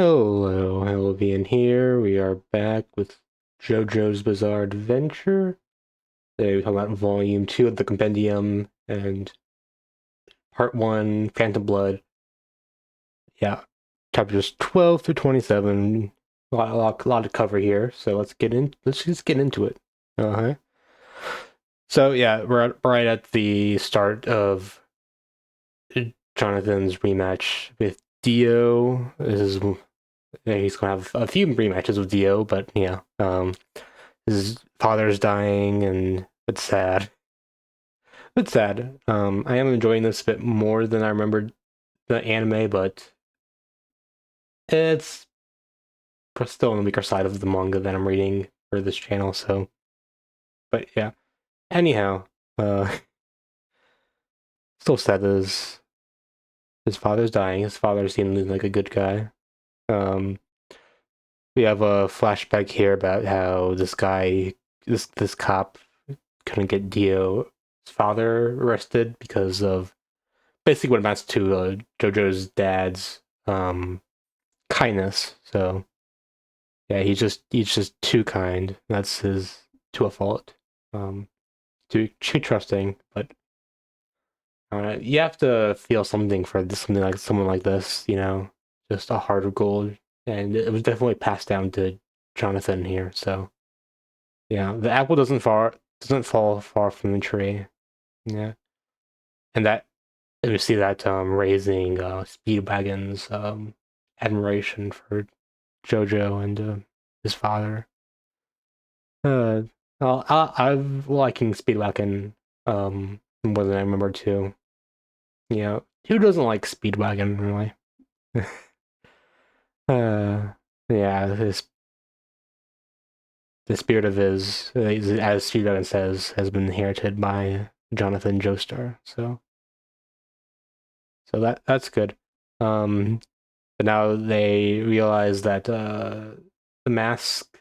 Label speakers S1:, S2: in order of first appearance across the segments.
S1: Hello, Helvian here. We are back with JoJo's Bizarre Adventure. Today we're talking about Volume 2 of the Compendium and Part 1, Phantom Blood. Yeah, chapters 12 through 27. A lot to cover here, so let's just get into it. Uh-huh. So yeah, right at the start of Jonathan's rematch with Dio. He's gonna have a few rematches with Dio, but yeah, his father's dying, and it's sad. It's sad. I am enjoying this a bit more than I remembered the anime, but it's still on the weaker side of the manga that I'm reading for this channel. So, but yeah. Anyhow, uh, still sad that his father's dying. His father seemed like a good guy. Um, we have a flashback here about how this cop couldn't get Dio's father arrested because of basically what amounts to JoJo's dad's kindness. So yeah, he's just too kind. That's his to a fault. Um, too trusting, but you have to feel something for something like someone like this. Just a heart of gold, and it was definitely passed down to Jonathan here. So yeah, the apple doesn't fall far from the tree. Yeah, and we see that raising Speedwagon's admiration for JoJo and his father. Uh, I'm liking Speedwagon more than I remember too. Who doesn't like Speedwagon really? uh, yeah, the spirit of his, as Speedwagon says, has been inherited by Jonathan Joestar. So that's good. Um, but now they realize that the mask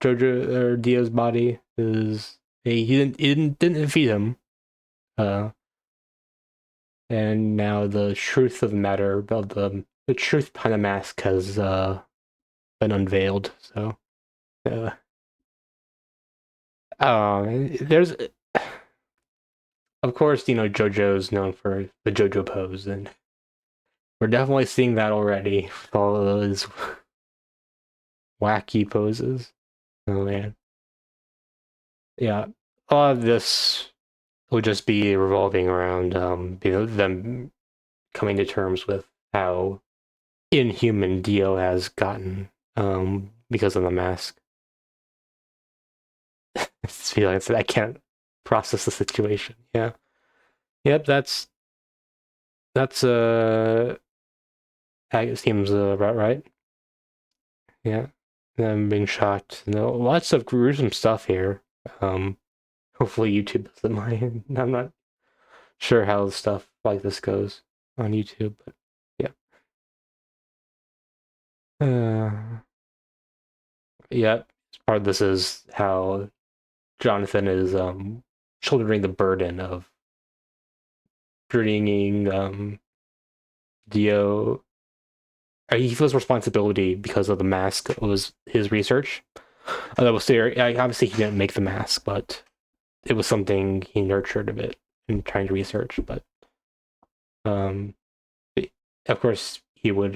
S1: Jojo or Dio's body is he didn't defeat him. Uh, and now the truth of the matter about the truth behind the mask has been unveiled. So uh, there's of course JoJo's known for the JoJo pose, and we're definitely seeing that already with all of those wacky poses. Oh man, yeah, a lot of this will just be revolving around them coming to terms with how inhuman Dio has gotten because of the mask. It's feeling like I can't process the situation. Yeah. Yep, that's it seems about right. Yeah. I'm being shocked. No, lots of gruesome stuff here. Um Hopefully YouTube doesn't mind. I'm not sure how stuff like this goes on YouTube, but yeah. Uh yeah, part of this is how Jonathan is shouldering the burden of bringing Dio. He feels responsibility because of the mask was his research. That was obviously he didn't make the mask, but it was something he nurtured a bit in trying to research. But um, of course he would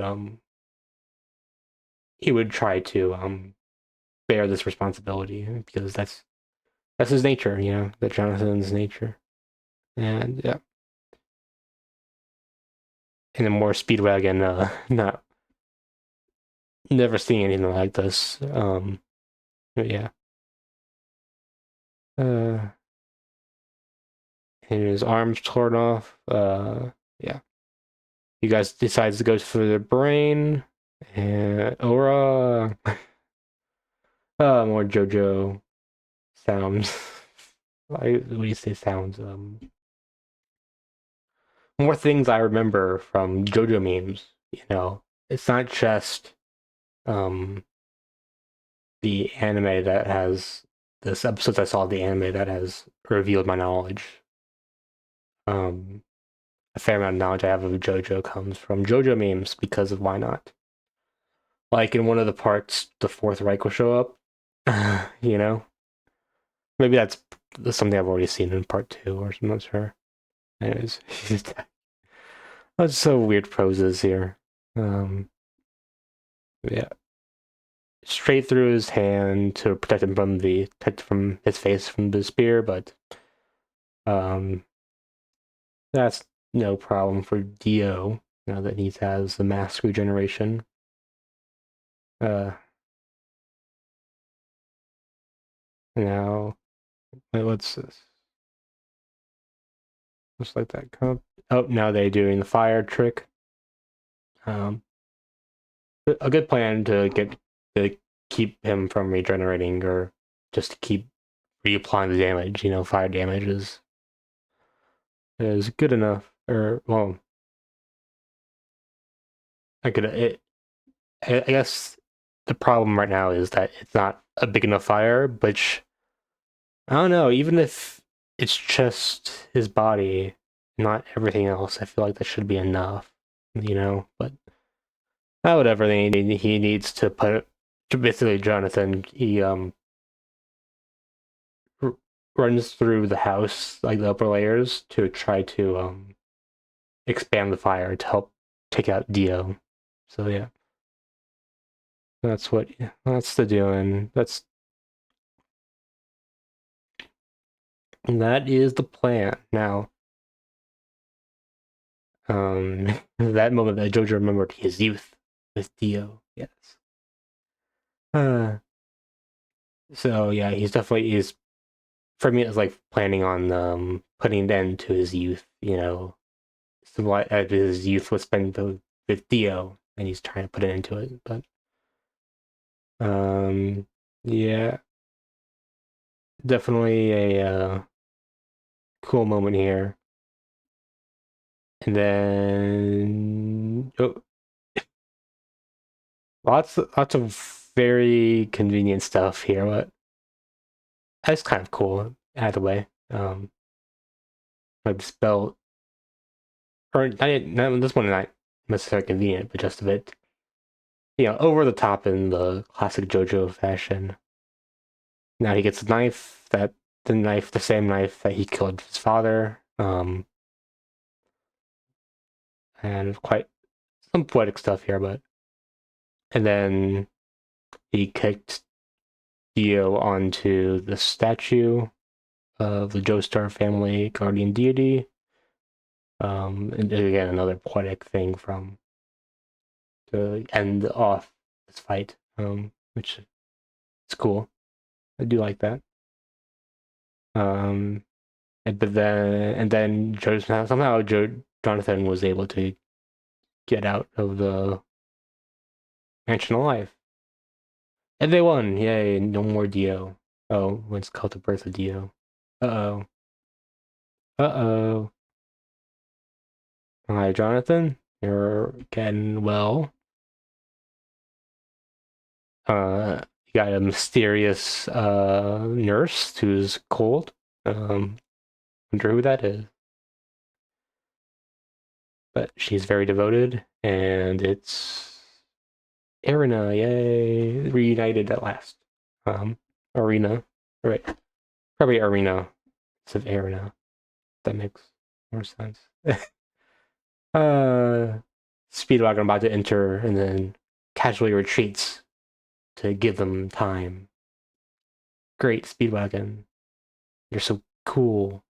S1: try to bear this responsibility because that's his nature, that Jonathan's nature, and yeah, and then more Speedwagon, not never seeing anything like this. But yeah, uh, and his arms torn off. Yeah, you guys decides to go for the brain, and Aura, more JoJo sounds. What do you say sounds? More things I remember from JoJo memes. It's not just um the anime that has this episodes I saw of the anime that has revealed my knowledge. Um, a fair amount of knowledge I have of JoJo comes from JoJo memes because of Why Not. like in one of the parts, the Fourth Reich will show up. You know, maybe that's something I've already seen in part two, or I'm not sure. Anyways, that's so weird poses here. Yeah, straight through his hand to protect from his face from the spear, but um, that's no problem for Dio now that he has the mask regeneration. Uh, now what's this? Just like that. Oh, now they're doing the fire trick. Um, a good plan to keep him from regenerating, or just to keep reapplying the damage. You know, fire damage is good enough. Or well, I could it. I guess the problem right now is that it's not a big enough fire, which I don't know. Even if it's just his body, not everything else, I feel like that should be enough. You know, but whatever. He needs to put basically Jonathan. He r- runs through the house, like the upper layers, to try to expand the fire to help take out Dio. So yeah, that's the doing. That is the plan. Now, that moment that JoJo remembered his youth with Dio. Yes. Uh, so yeah, he's for me it's like planning on putting an end to his youth. You know, so what his youth was spent with Dio, and he's trying to put an end to it. But um, yeah, definitely a cool moment here. And then lots of very convenient stuff here, but that's kind of cool either way. Like spell or not this one not necessarily convenient, but just a bit over the top in the classic JoJo fashion. Now he gets a knife the same knife that he killed his father. And quite some poetic stuff here, but and then he kicked Dio onto the statue of the Joestar family guardian deity. And again, another poetic thing from to end off this fight, which is cool. I do like that. But then somehow Jonathan was able to get out of the mansion alive, and they won. Yay! No more Dio. Oh, it's called the birth of Dio. Uh oh. Uh oh. Hi, Jonathan. You're getting well. You got a mysterious nurse who's cold. Wonder who that is. But she's very devoted, and it's Arena. Yay! Reunited at last. Arena. Right. Probably Arena instead of Arena. That makes more sense. uh, Speedwagon about to enter, and then casually retreats to give them time. Great, Speedwagon. You're so cool.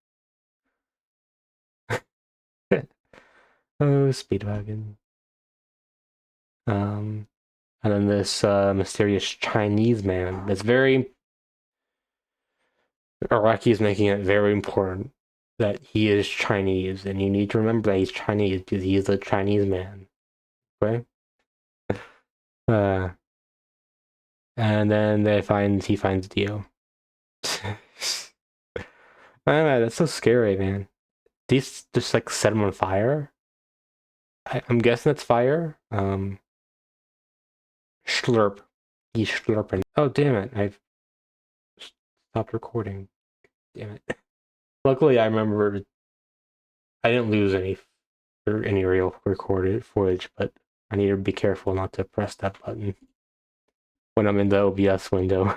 S1: Oh, Speedwagon. Um, and then this mysterious Chinese man. That's very Araki is making it very important that he is Chinese, and you need to remember that he's Chinese because he is a Chinese man. Okay. Uh, and then he finds Dio. Man, that's so scary, man. These just like set him on fire. I'm guessing that's fire. Slurp. He's slurping. Oh damn it! I've stopped recording. Damn it. Luckily, I remember I didn't lose any real recorded footage, but I need to be careful not to press that button. when I'm in the OBS window.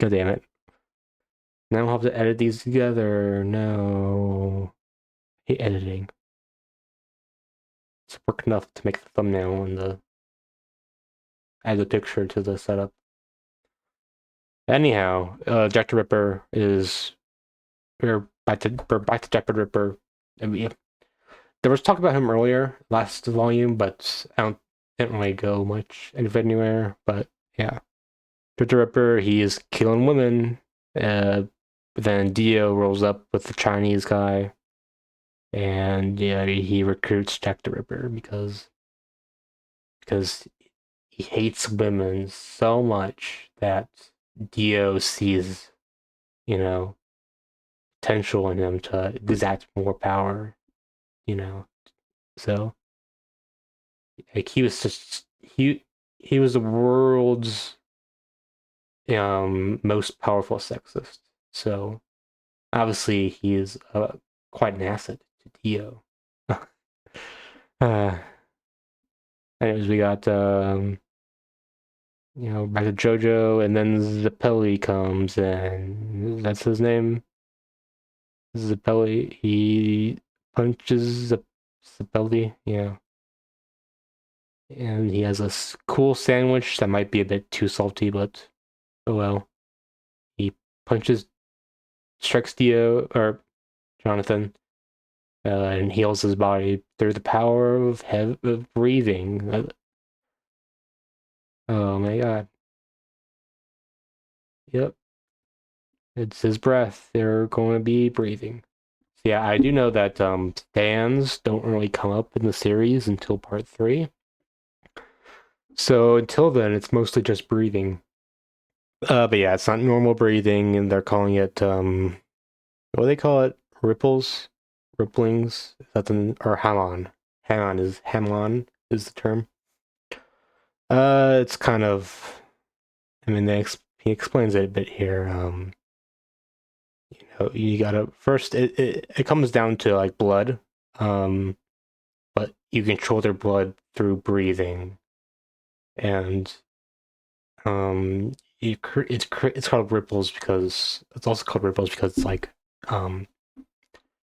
S1: God damn it. Now I'll have to edit these together. No. I hate editing. It's work enough to make the thumbnail and the add the picture to the setup. Anyhow, Jack the Ripper is we're back to Jack the Ripper. I mean, there was talk about him earlier, last volume, but didn't really go much anywhere. But yeah, Jack the Ripper, he is killing women. But then Dio rolls up with the Chinese guy, and yeah, he recruits Jack the Ripper because he hates women so much that Dio sees, you know, potential in him to exact more power, you know. So like he was the world's most powerful sexist. So obviously he is quite an asset to Dio. uh, anyways, we got back to JoJo, and then Zappelli comes, and that's his name. Zappelli. He punches Zappelli, yeah. And he has a cool sandwich that might be a bit too salty, but oh well. He punches, strikes Dio, or Jonathan, and heals his body through the power of breathing. Oh my god. Yep. It's his breath. They're going to be breathing. So yeah, I do know that stands don't really come up in the series until part 3. So until then, it's mostly just breathing. But yeah, it's not normal breathing, and they're calling it what do they call it? Ripples, ripplings. Is that or hamon? Hamon is the term. It's kind of. I mean, he explains it a bit here. You gotta first. It comes down to like blood. But you control their blood through breathing, and it's called ripples because it's also called ripples because it's like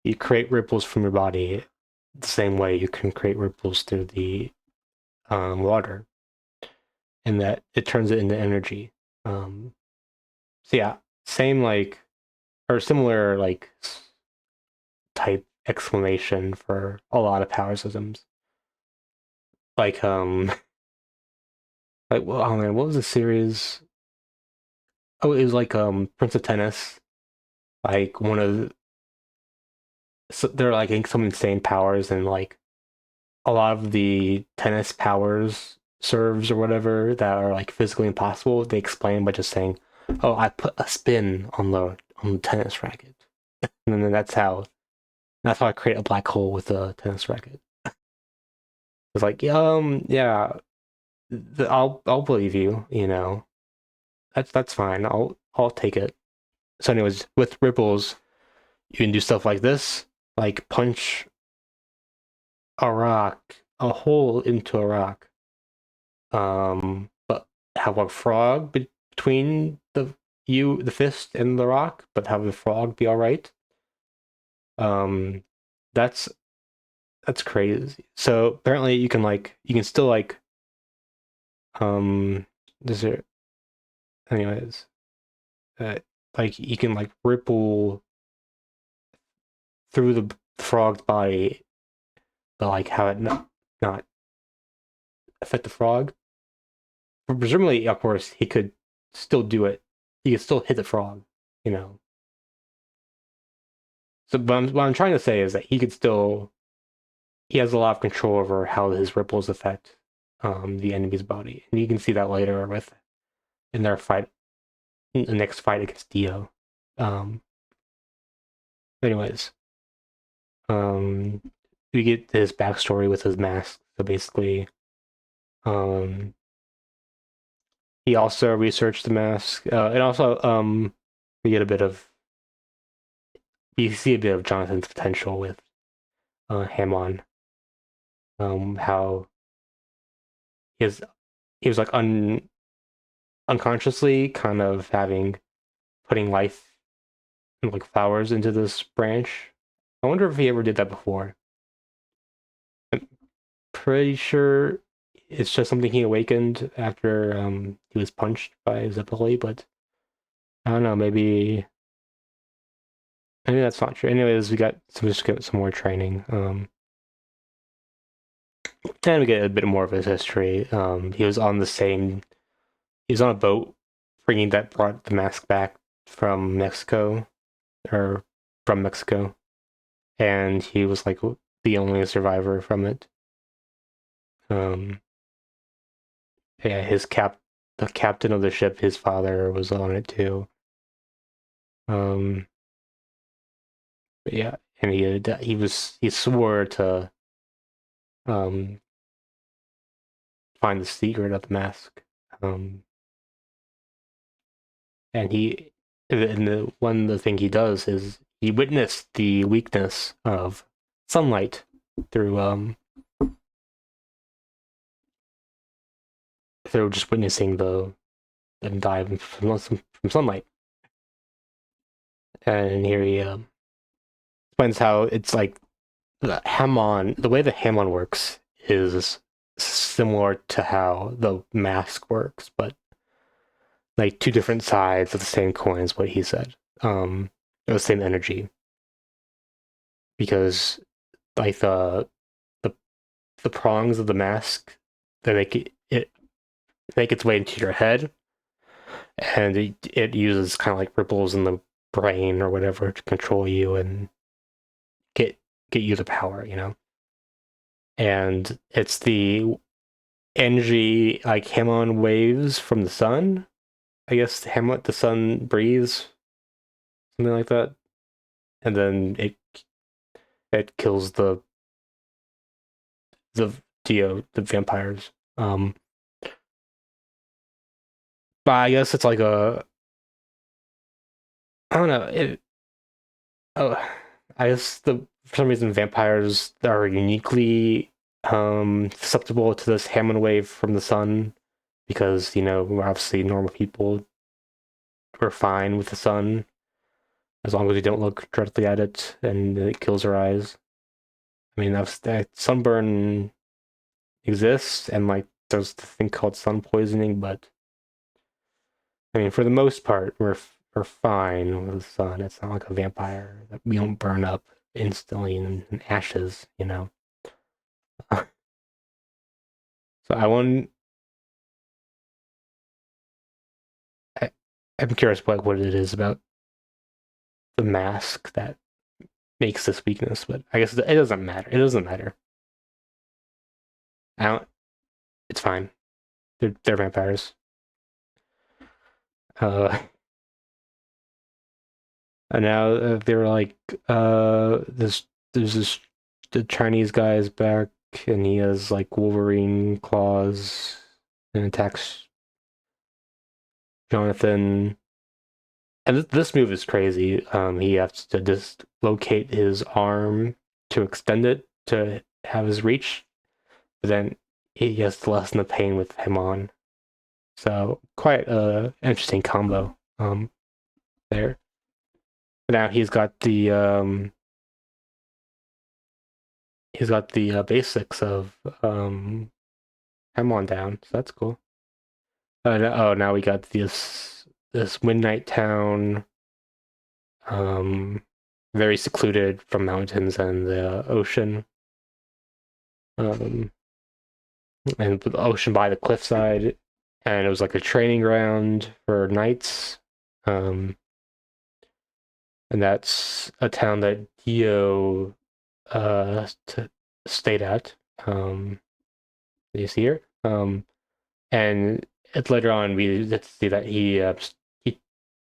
S1: you create ripples from your body the same way you can create ripples through the water, and that it turns it into energy. So yeah, same like or similar like type explanation for a lot of power systems. Like like well, oh man, what was the series? Oh, it was like Prince of Tennis. Like one of they're like getting some insane powers and like a lot of the tennis powers serves or whatever that are like physically impossible, they explain by just saying, "Oh, I put a spin on the tennis racket." And then that's how I create a black hole with a tennis racket. It's like, yeah, I'll believe you, you know. That's fine. I'll take it. So anyways, with ripples, you can do stuff like this, like punch a hole into a rock. But have a frog between the fist and the rock, but have the frog be all right. Um, that's that's crazy. So apparently you can still like is there anyways like you can like ripple through the frog's body, but like have it not affect the frog. Presumably, of course, he could still do it. He could still hit the frog, you know. So, but what I'm trying to say is that he has a lot of control over how his ripples affect the enemy's body, and you can see that later with in their fight, in the next fight against Dio. Um, anyways, um, we get his backstory with his mask. So basically, um, he also researched the mask, and also we get a bit of you see a bit of Jonathan's potential with Hamon. How he was like unconsciously kind of putting life and like flowers into this branch. I wonder if he ever did that before. I'm pretty sure it's just something he awakened after he was punched by Zeppeli, but I don't know, maybe that's not true. Anyways, we got just get some more training. And we get a bit more of his history. He was on a boat bringing that brought the mask back from Mexico or from Mexico, and he was like the only survivor from it. Um, yeah, the captain of the ship, his father was on it too. Um, but yeah, and he swore to um find the secret of the mask. Um, and the thing he does is he witnessed the weakness of sunlight through through just witnessing them die from sunlight. And here he explains how it's like the way the Hamon works is similar to how the mask works, but like two different sides of the same coin is what he said. The same energy. Because like the the prongs of the mask they it make its way into your head, and it uses kind of like ripples in the brain or whatever to control you and get get you the power, you know. And it's the energy like Hamon waves from the sun. I guess the sun breathes, something like that, and then it kills the the vampires. But I guess it's like I don't know. Oh, I guess the for some reason vampires are uniquely susceptible to this Hammond wave from the sun because we're obviously normal people. We're fine with the sun as long as we don't look directly at it and it kills our eyes. I mean, that sunburn exists and like there's the thing called sun poisoning, but I mean, for the most part, we're fine with the sun. It's not like a vampire that we don't burn up instantly in ashes, you know. So I, I'm curious what it is about the mask that makes this weakness, but I guess it doesn't matter. It doesn't matter. I don't. It's fine. They're vampires. Uh, and now they're like this. There's this the Chinese guy is back, and he has like Wolverine claws and attacks Jonathan. And this move is crazy. He has to dislocate his arm to extend it to have his reach, but then he has to lessen the pain with him on. So quite a interesting combo there. Now he's got the basics of Hemon down, so that's cool. Now we got this Midnight Town, um, very secluded from mountains and the ocean, um, and the ocean by the cliffside, and it was like a training ground for knights, and that's a town that Dio stayed at. You see here, and it's later on we get to see that he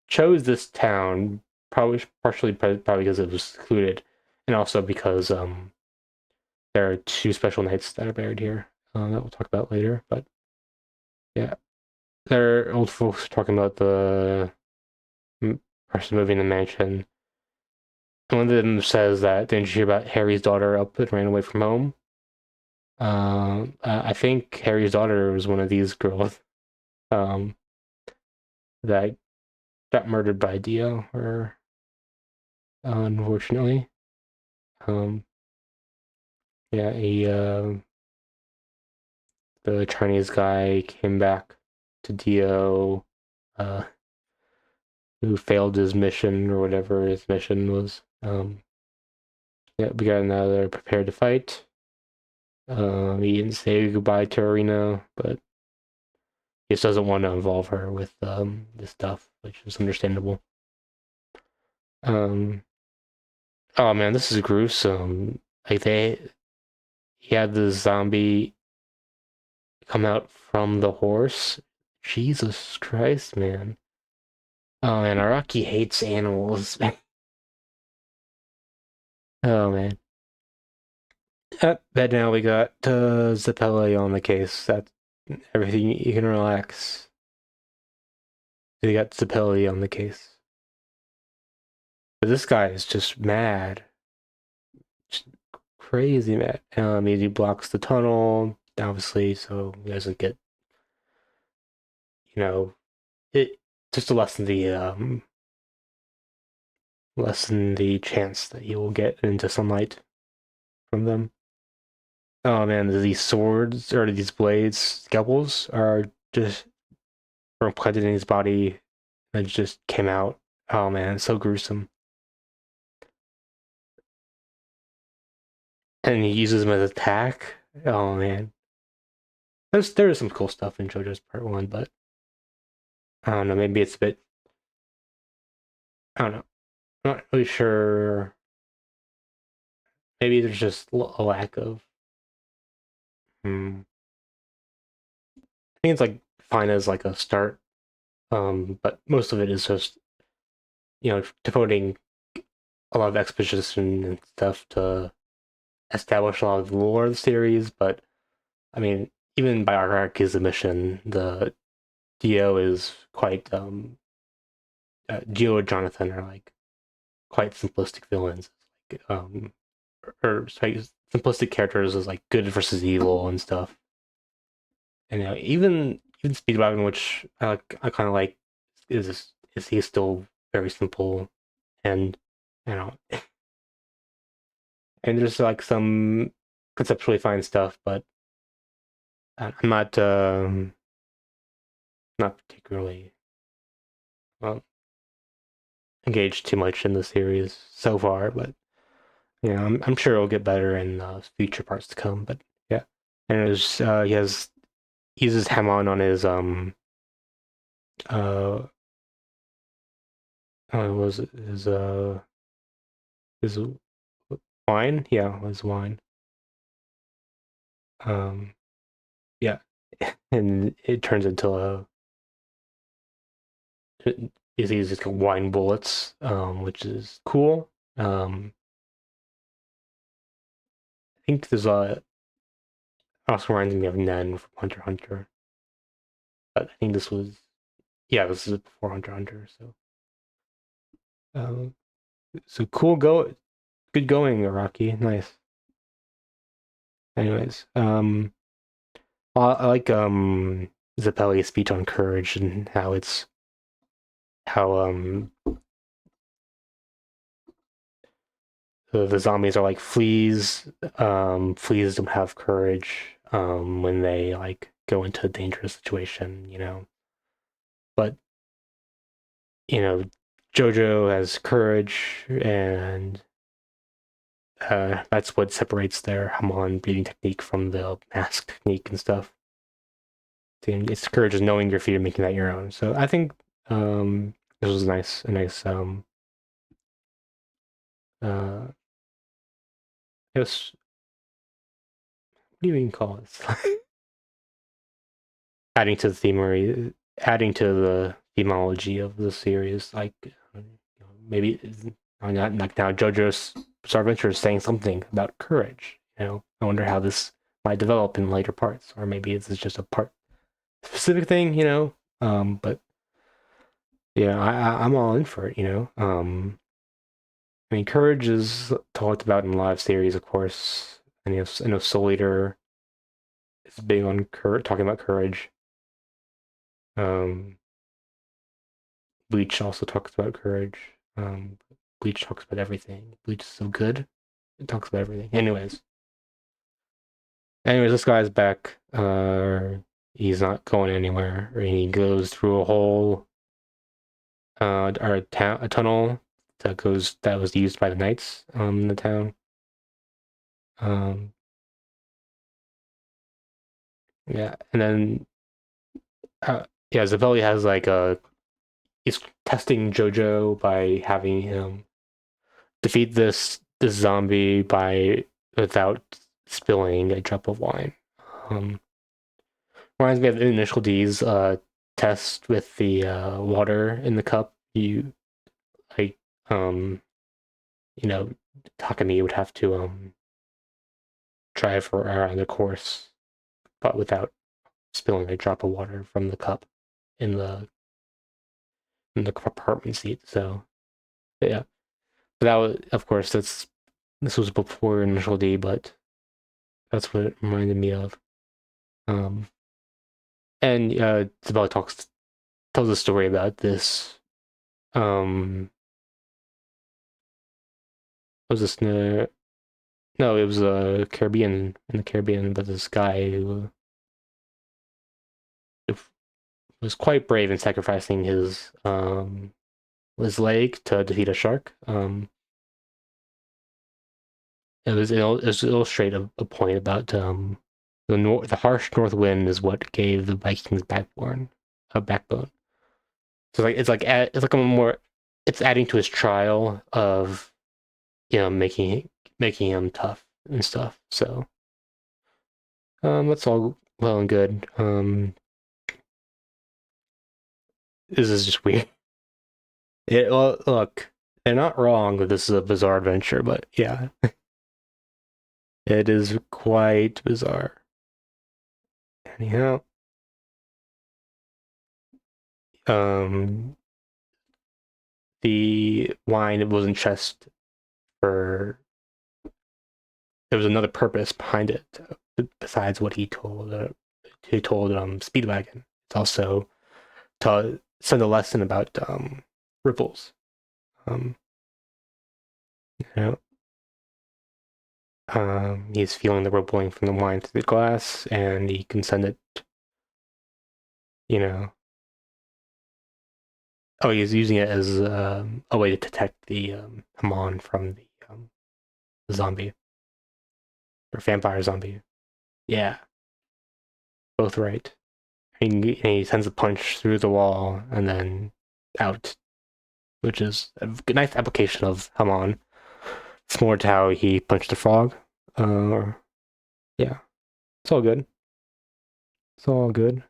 S1: chose this town probably partially probably because it was secluded, and also because there are two special knights that are buried here that we'll talk about later. But yeah, there are old folks talking about the person moving the mansion. And one of them says that didn't you hear about Harry's daughter up and ran away from home? I think Harry's daughter was one of these girls. Um, that got murdered by Dio, or unfortunately. Um, yeah, the Chinese guy came back to Dio, uh, who failed his mission or whatever his mission was. Yeah, we got another prepared to fight. He didn't say goodbye to Arena, but he just doesn't want to involve her with this stuff, which is understandable. Um, oh man, this is gruesome. Like he had the zombie come out from the horse. Jesus Christ, man. Oh man, Araki hates animals. Oh man. But now we got Zappelli on the case. That's everything. You can relax. We got Zappelli on the case. But this guy is just mad. Just crazy mad. He blocks the tunnel, obviously, so he doesn't get, you know, it just to lessen the chance that he will get into sunlight from them. Oh man, these swords or these blades, scalpels are just implanted in his body and just came out. Oh man, so gruesome. And he uses them as attack. Oh man, there's some cool stuff in JoJo's Part One, but I don't know. Maybe it's a bit. I don't know. I'm not really sure. Maybe there's just a lack of. I think it's like fine as like a start, but most of it is just devoting a lot of exposition and stuff to establish a lot of the lore of the series. But I mean, even by hierarchy's admission, the Dio is quite Dio and Jonathan are like quite simplistic villains, like or sorry, simplistic characters is like good versus evil and stuff. And even Speedwagon, which I kind of like, is he still very simple and you know, and there's like some conceptually fine stuff, but I'm not particularly well engaged too much in the series so far. But yeah, I'm sure it'll get better in future parts to come. But yeah, and he uses Hamon on his uh was it his wine? Yeah, his wine. Um yeah, and it turns into a is these just wine bullets, which is cool. I think there's a also reminds me of Nen from Hunter x Hunter, but I think this is before Hunter x Hunter. Um, so cool, good going, Iraqi, nice. Anyways, I like Zappelli's speech on courage and how the zombies are like fleas. Fleas don't have courage when they like go into a dangerous situation, But you know, JoJo has courage, and that's what separates their Hamon breathing technique from the mask technique and stuff. It's courage is knowing your feet and making that your own. So I think this was a nice uh, yes. What do you even call this? adding to the theme adding to the themology of the series, like maybe not now JoJo's Bizarre Adventure is saying something about courage. I wonder how this might develop in later parts, or maybe this is just a part specific thing. But yeah, I'm all in for it. I mean, courage is talked about in live series, of course. And I know Soul Eater is big on talking about courage. Um, Bleach also talks about courage. Bleach talks about everything. Bleach is so good. It talks about everything. Anyways, this guy's back. He's not going anywhere. He goes through a hole, or a tunnel that was used by the knights in the town. Um, yeah, and then yeah, Zabelli has like a he's testing JoJo by having him defeat this zombie by without spilling a drop of wine. Um, Reminds me of the initial D's test with the water in the cup. You like you know Takami would have to drive around the course, but without spilling a drop of water from the cup in the compartment seat. So yeah, but that was of course this was before initial D, but that's what it reminded me of. Um, and Isabella tells a story about this. Was this no? It was a Caribbean in the Caribbean, but this guy who was quite brave in sacrificing his leg to defeat a shark. It was illustrate a point about the harsh north wind is what gave the Vikings a backbone. So it's like a more it's adding to his trial of making him tough and stuff. So that's all well and good. This is just weird. Well, look, they're not wrong that this is a bizarre adventure, but yeah, it is quite bizarre. Anyhow, um, the wine wasn't just for. There was another purpose behind it besides what he told. Speedwagon. It's also to send a lesson about ripples. Um, you know, he's feeling the rippling from the wine through the glass, and he can send it. You know, oh, he's using it as a way to detect the Hamon from the zombie or vampire zombie. Yeah, both right. He sends a punch through the wall and then out, which is a nice application of Hamon. Similar to how he punched the frog. Yeah, it's all good. It's all good.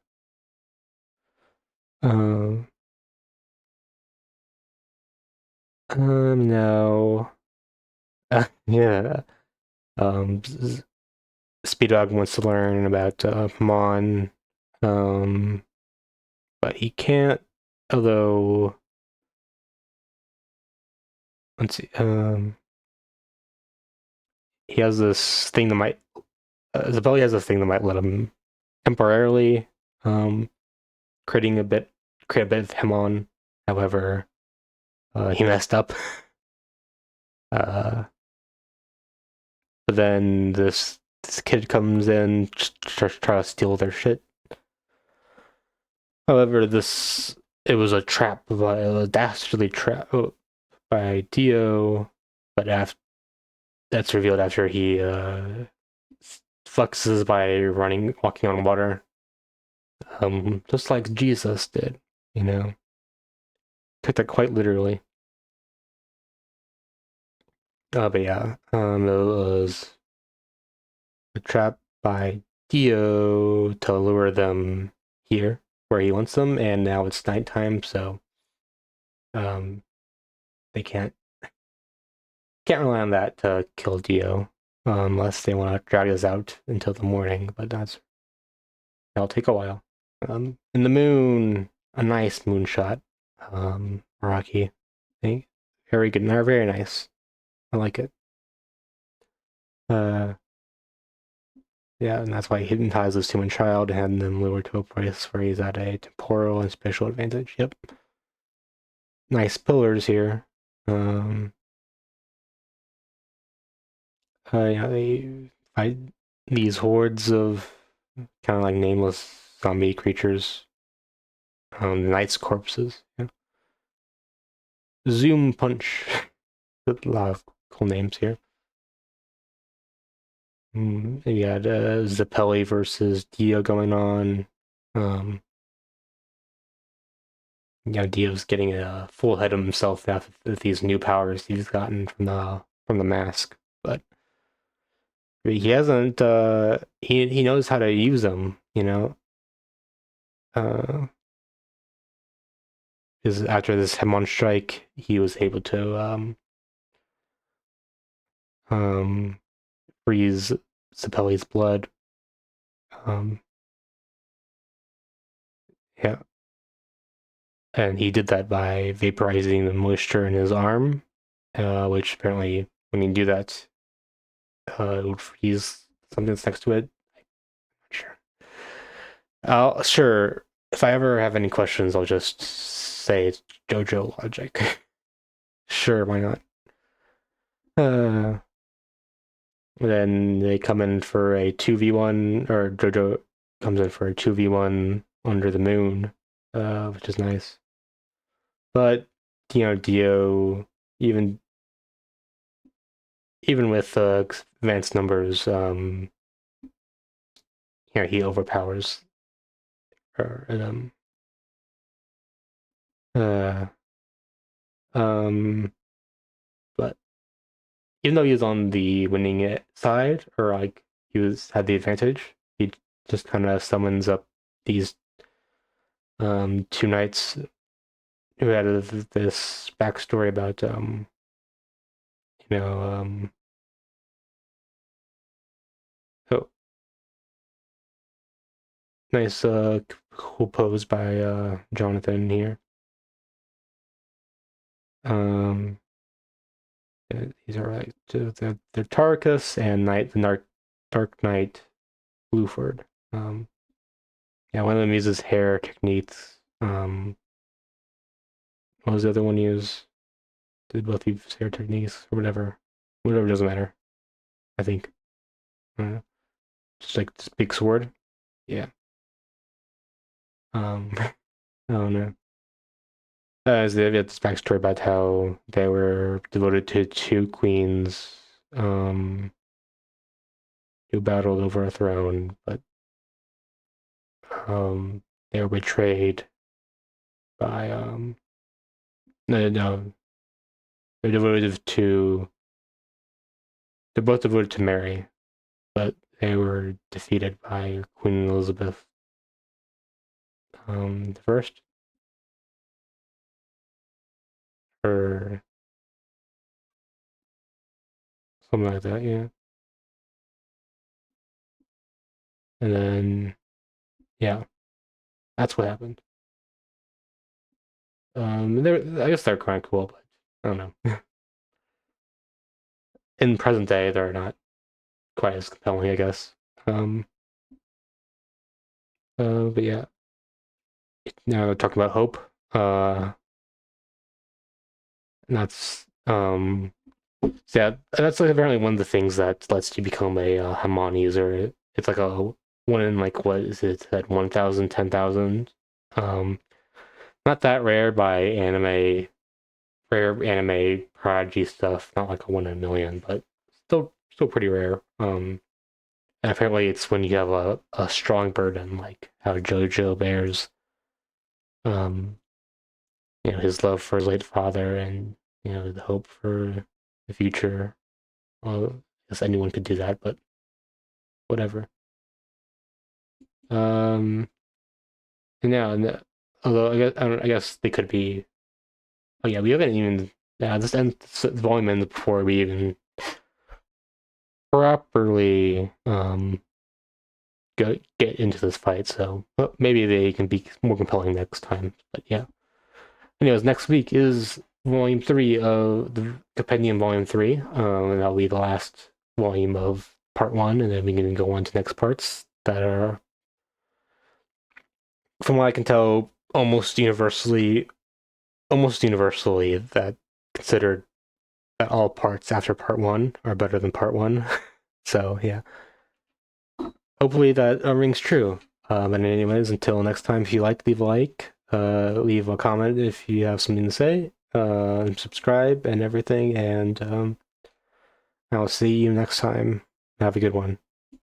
S1: Um, no. Yeah. Um, Speedwagon wants to learn about Mon, um, but he can't. Although, let's see. He has this thing that might. Zabelli has this thing that might let him temporarily um, create a bit of him on. However, he messed up. Uh, but then this kid comes in, try to steal their shit. However, it was a trap by a dastardly trap by Dio, but after that's revealed after he flexes by walking on water, just like Jesus did. You know, took that quite literally. But yeah, it was a trap by Dio to lure them here where he wants them, and now it's nighttime, so um, they can't rely on that to kill Dio, unless they want to drag us out until the morning. But that'll take a while. In the moon, a nice moonshot. Rocky, very good, very nice. I like it. Uh, yeah, and that's why he hypnotizes human child and then lured to a place where he's at a temporal and spatial advantage. Yep. nice pillars here. Yeah, they fight these hordes of kind of like nameless zombie creatures. Knights' corpses. Yeah. Zoom Punch. A lot of cool names here. You got Zappelli versus Dio going on. Um, Dio's getting a full head of himself now with these new powers he's gotten from the mask, but he hasn't. He knows how to use them. Uh, is after this Hemon strike, he was able to um freeze Zappelli's blood. Um, yeah, and he did that by vaporizing the moisture in his arm, which apparently when you do that, it would freeze something that's next to it. Sure. Sure. If I ever have any questions, I'll just say it's JoJo logic. Sure, why not? Uh, then they come in for a 2v1, or JoJo comes in for a 2v1 under the moon, which is nice. But, Dio, even even with advanced numbers, he overpowers her. And, uh, but even though he was on the winning side, or like had the advantage, he just kind of summons up these two knights who had this backstory about you know oh, nice cool pose by Jonathan here. Um, these are like they're Tarkus and Dark Knight Bluford. Yeah, one of them uses hair techniques. What was the other one use? Did both use hair techniques or whatever? Whatever, doesn't matter. I think. Just like this big sword. Yeah. I don't know. As they have this backstory about how they were devoted to two queens, who battled over a throne, but they were betrayed by no, they're devoted to they're both devoted to Mary, but they were defeated by Queen Elizabeth the first, or something like that, yeah. And then yeah, that's what happened. I guess they're kind of cool, but I don't know. In present day, they're not quite as compelling, I guess. Um, but yeah, now talking about hope. That's so yeah, that's like apparently one of the things that lets you become a Hamon user. It's like a one in like what is it at 1,000, 10,000. Not that rare by rare anime prodigy stuff. Not like a 1 in a million, but still pretty rare. And apparently it's when you have a strong burden, like how JoJo bears, um, his love for his late father and the hope for the future. Well, I guess anyone could do that, but whatever. Um, and yeah, although I guess they could be. Oh yeah, we haven't even. Yeah, this volume ends before we even properly get into this fight. So well, maybe they can be more compelling next time. But yeah. Anyways, next week is volume 3 of the Compendium Volume 3. And that'll be the last volume of part 1, and then we can go on to next parts that are, from what I can tell, almost universally almost universally that considered that all parts after part one are better than part one. So yeah, hopefully that rings true. But anyways, until next time, if you like, leave a like, leave a comment if you have something to say, subscribe and everything, and I'll see you next time. Have a good one.